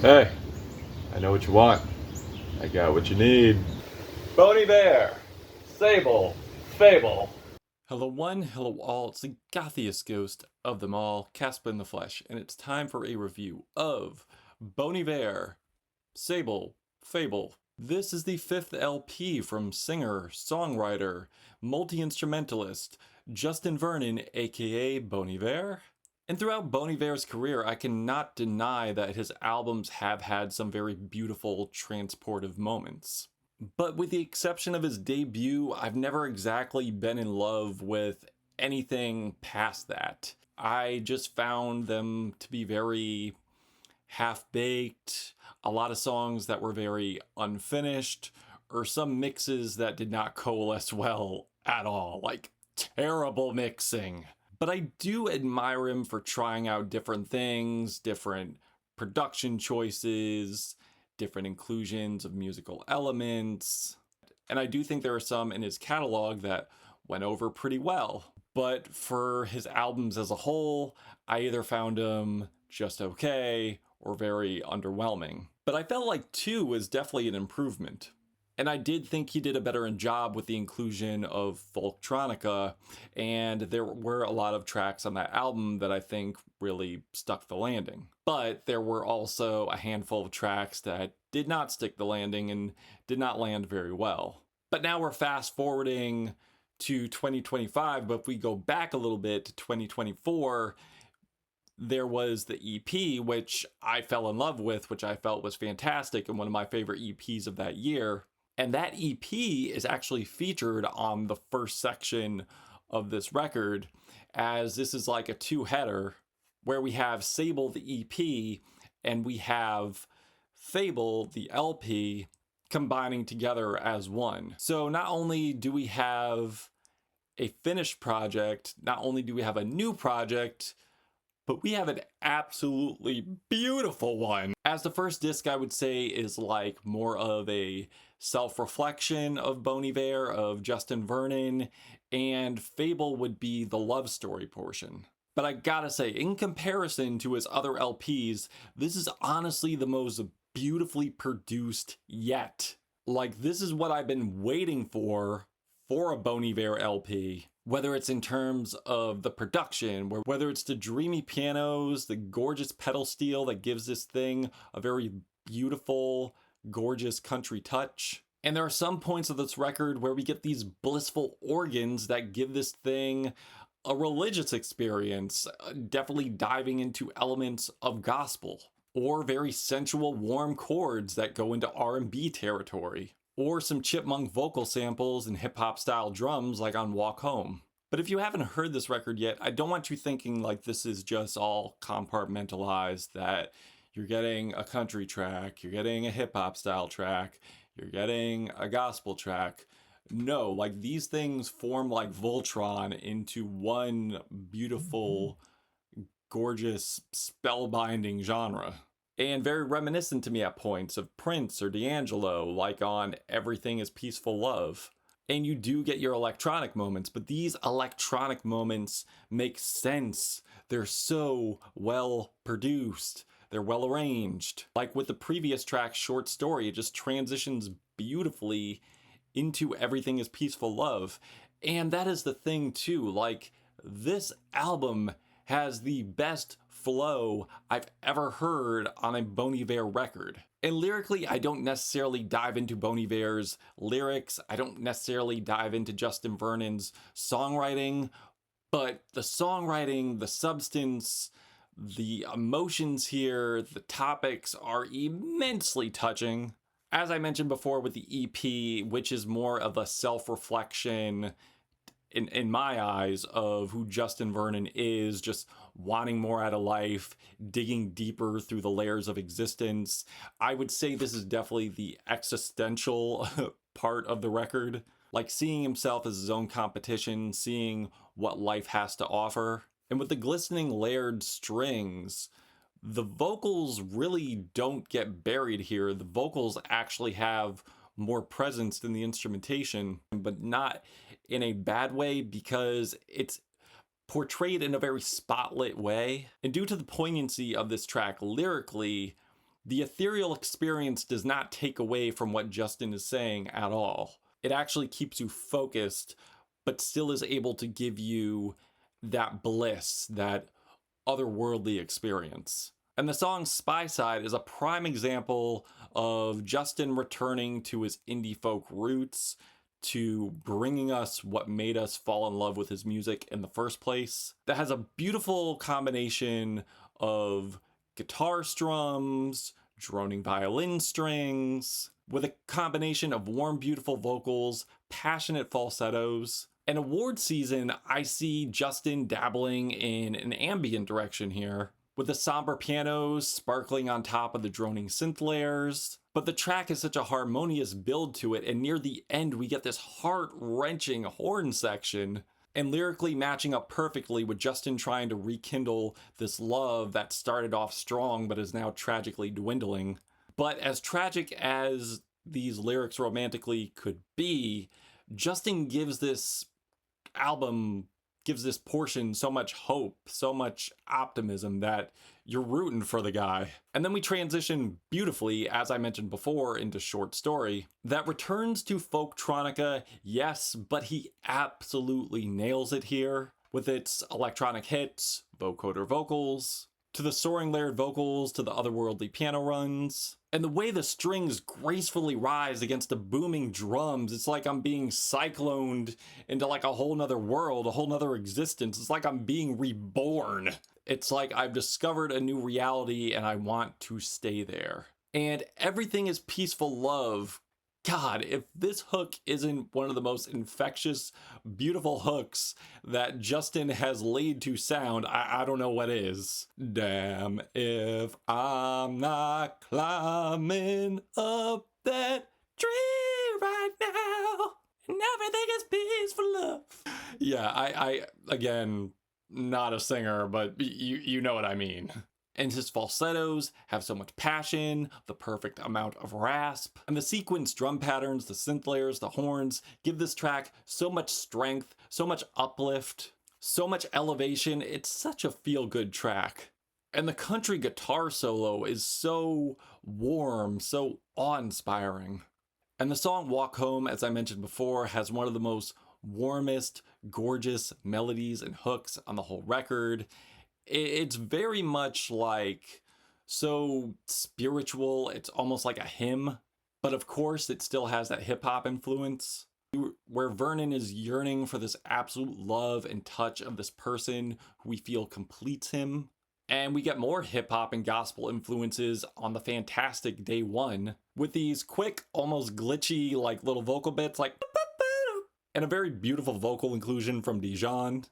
Hey, I know what you want. I got what you need. Boney Bear, Sable, Fable. Hello one, hello all, it's the gothiest ghost of them all, Casper in the Flesh, and it's time for a review of Bon Iver, Sable, Fable. This is the fifth LP from singer, songwriter, multi-instrumentalist, Justin Vernon, aka Bon Iver. And throughout Bon Iver's career, I cannot deny that his albums have had some very beautiful, transportive moments. But with the exception of his debut, I've never exactly been in love with anything past that. I just found them to be very half baked, a lot of songs that were very unfinished, or some mixes that did not coalesce well at all. Like, terrible mixing. But I do admire him for trying out different things, different production choices, different inclusions of musical elements. And I do think there are some in his catalog that went over pretty well. But for his albums as a whole, I either found them just okay or very underwhelming. But I felt like 2 was definitely an improvement. And I did think he did a better job with the inclusion of Folktronica, and there were a lot of tracks on that album that I think really stuck the landing. But there were also a handful of tracks that did not stick the landing and did not land very well. But now we're fast forwarding to 2025, but if we go back a little bit to 2024, there was the EP, which I fell in love with, which I felt was fantastic and one of my favorite EPs of that year. And that EP is actually featured on the first section of this record, as this is like a two-header where we have Sable, the EP, and we have Fable, the LP, combining together as one. So not only do we have a finished project, not only do we have a new project, but we have an absolutely beautiful one. As the first disc, I would say, is like more of a self-reflection of Bon Iver, of Justin Vernon, and Fable would be the love story portion. But I gotta say, in comparison to his other LPs, this is honestly the most beautifully produced yet. Like, this is what I've been waiting for a Bon Iver LP. Whether it's in terms of the production, whether it's the dreamy pianos, the gorgeous pedal steel that gives this thing a very beautiful, gorgeous country touch. And there are some points of this record where we get these blissful organs that give this thing a religious experience, definitely diving into elements of gospel, or very sensual warm chords that go into R&B territory, or some chipmunk vocal samples and hip-hop style drums like on Walk Home. But if you haven't heard this record yet, I don't want you thinking like this is just all compartmentalized, that you're getting a country track, you're getting a hip-hop style track, you're getting a gospel track. No, like these things form like Voltron into one beautiful, gorgeous, spellbinding genre. And very reminiscent to me at points of Prince or D'Angelo, like on Everything is Peaceful Love. And you do get your electronic moments, but these electronic moments make sense. They're so well produced. They're well arranged. Like with the previous track, Short Story, it just transitions beautifully into Everything is Peaceful Love. And that is the thing too, like this album has the best flow I've ever heard on a Bon Iver record. And lyrically, I don't necessarily dive into Bon Iver's lyrics. I don't necessarily dive into Justin Vernon's songwriting, but the songwriting, the substance, the emotions here, the topics are immensely touching. As I mentioned before with the EP, which is more of a self-reflection in my eyes of who Justin Vernon is, just wanting more out of life, digging deeper through the layers of existence. I would say this is definitely the existential part of the record, like seeing himself as his own competition, seeing what life has to offer. And with the glistening layered strings, the vocals really don't get buried here. The vocals actually have more presence than the instrumentation, but not in a bad way, because it's portrayed in a very spotlit way. And due to the poignancy of this track lyrically, The ethereal experience does not take away from what Justin is saying at all. It actually keeps you focused, but still is able to give you that bliss, that otherworldly experience. And the song SPEYSIDE is a prime example of Justin returning to his indie folk roots, to bringing us what made us fall in love with his music in the first place. That has a beautiful combination of guitar strums, droning violin strings, with a combination of warm, beautiful vocals, passionate falsettos. In award season, I see Justin dabbling in an ambient direction here, with the somber pianos sparkling on top of the droning synth layers. But the track has such a harmonious build to it, and near the end we get this heart-wrenching horn section, and lyrically matching up perfectly with Justin trying to rekindle this love that started off strong but is now tragically dwindling. But as tragic as these lyrics romantically could be, Justin gives this album, gives this portion so much hope, so much optimism that you're rooting for the guy. And then we transition beautifully, as I mentioned before, into Short Story that returns to folktronica, yes, but he absolutely nails it here with its electronic hits, vocoder vocals, to the soaring layered vocals, to the otherworldly piano runs. And the way the strings gracefully rise against the booming drums, it's like I'm being cycloned into like a whole nother world, a whole nother existence. It's like I'm being reborn. It's like I've discovered a new reality and I want to stay there. And everything is peaceful love. God, if this hook isn't one of the most infectious, beautiful hooks that Justin has laid to sound, I don't know what is. Damn if I'm not climbing up that tree right now, and everything is peaceful love. Yeah, I again, not a singer, but you know what I mean. And his falsettos have so much passion, the perfect amount of rasp, and the sequenced drum patterns, the synth layers, the horns give this track so much strength, so much uplift, so much elevation. It's such a feel-good track. And the country guitar solo is so warm, so awe-inspiring. And the song Walk Home, as I mentioned before, has one of the most warmest, gorgeous melodies and hooks on the whole record. It's very much like so spiritual, it's almost like a hymn, but of course it still has that hip-hop influence, where Vernon is yearning for this absolute love and touch of this person who we feel completes him. And we get more hip-hop and gospel influences on the fantastic Day One, with these quick, almost glitchy, like little vocal bits like and a very beautiful vocal inclusion from Dijon.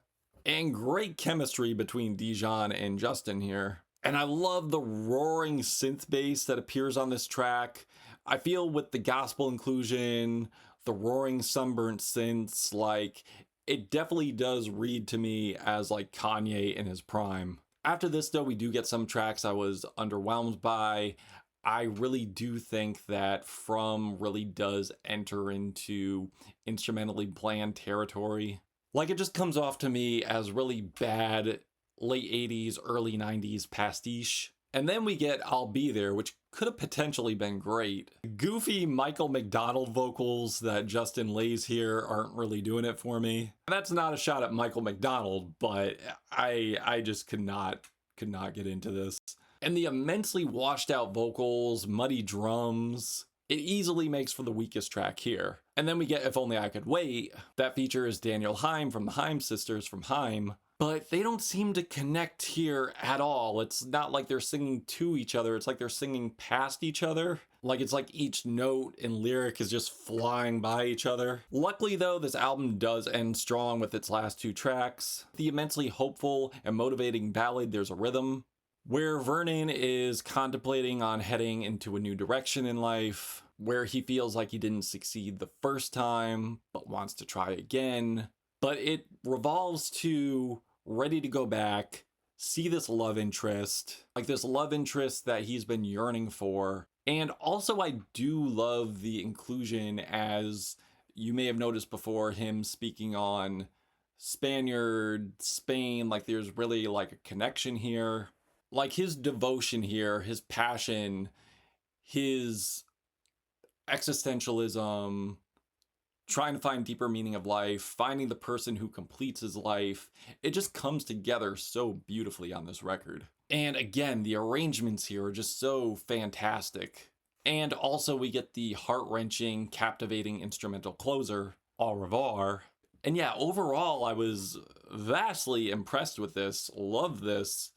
And great chemistry between Dijon and Justin here. And I love the roaring synth bass that appears on this track. I feel with the gospel inclusion, the roaring sunburnt synths, like it definitely does read to me as like Kanye in his prime. After this though, we do get some tracks I was underwhelmed by. I really do think that From really does enter into instrumentally bland territory. Like, it just comes off to me as really bad late 80s, early 90s pastiche. And then we get I'll Be There, which could have potentially been great. Goofy Michael McDonald vocals that Justin lays here aren't really doing it for me. And that's not a shot at Michael McDonald, but I just could not get into this. And the immensely washed out vocals, muddy drums, it easily makes for the weakest track here. And then we get If Only I Could Wait. That features Daniel Haim from the Haim sisters from Haim. But they don't seem to connect here at all. It's not like they're singing to each other. It's like they're singing past each other. Like it's like each note and lyric is just flying by each other. Luckily though, this album does end strong with its last two tracks. The immensely hopeful and motivating ballad There's a Rhythm, where Vernon is contemplating on heading into a new direction in life, where he feels like he didn't succeed the first time, but wants to try again. But it revolves to ready to go back, see this love interest, like this love interest that he's been yearning for. And also I do love the inclusion, as you may have noticed before, him speaking on Spaniard, Spain, like there's really like a connection here. Like his devotion here, his passion, his existentialism, trying to find deeper meaning of life, finding the person who completes his life, it just comes together so beautifully on this record. And again, the arrangements here are just so fantastic. And also we get the heart-wrenching, captivating instrumental closer, Au Revoir. And yeah, overall, I was vastly impressed with this, loved this.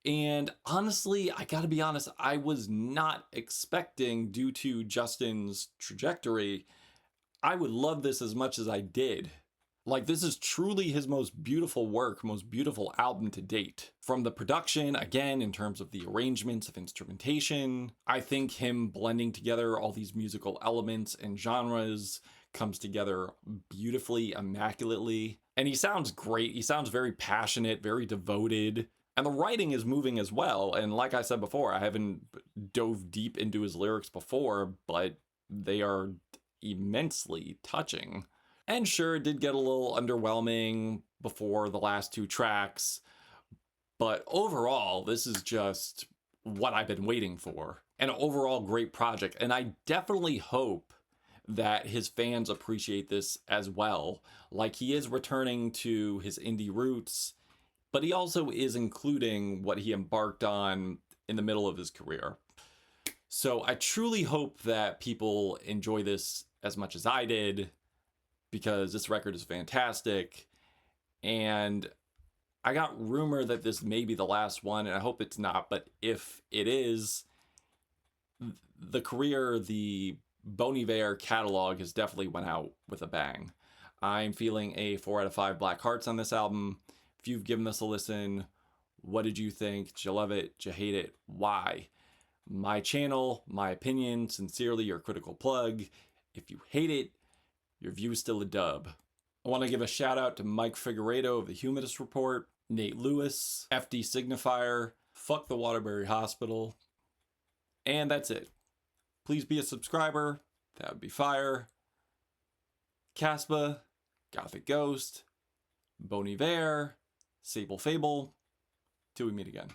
And honestly, I gotta be honest, I was not expecting, due to Justin's trajectory, I would love this as much as I did. Like, this is truly his most beautiful work, most beautiful album to date. From the production, again, in terms of the arrangements of instrumentation, I think him blending together all these musical elements and genres comes together beautifully, immaculately. And he sounds great. He sounds very passionate, very devoted. And the writing is moving as well. And like I said before, I haven't dove deep into his lyrics before, but they are immensely touching. And sure, it did get a little underwhelming before the last two tracks, but overall, this is just what I've been waiting for. An overall great project, and I definitely hope that his fans appreciate this as well. Like, he is returning to his indie roots, but he also is including what he embarked on in the middle of his career. So I truly hope that people enjoy this as much as I did, because this record is fantastic. And I got rumor that this may be the last one, and I hope it's not, but if it is, the career, the Bon Iver catalog has definitely went out with a bang. I'm feeling a 4 out of 5 Black Hearts on this album. If you've given this a listen, what did you think? Did you love it? Did you hate it? Why? My channel, my opinion, sincerely your critical plug. If you hate it, your view is still a dub. I want to give a shout out to Mike Figueredo of the Humidist Report, Nate Lewis, FD Signifier, Fuck the Waterbury Hospital, and that's it. Please be a subscriber. That would be fire. Caspa, Gothic Ghost, Bon Iver, Sable Fable. Till we meet again.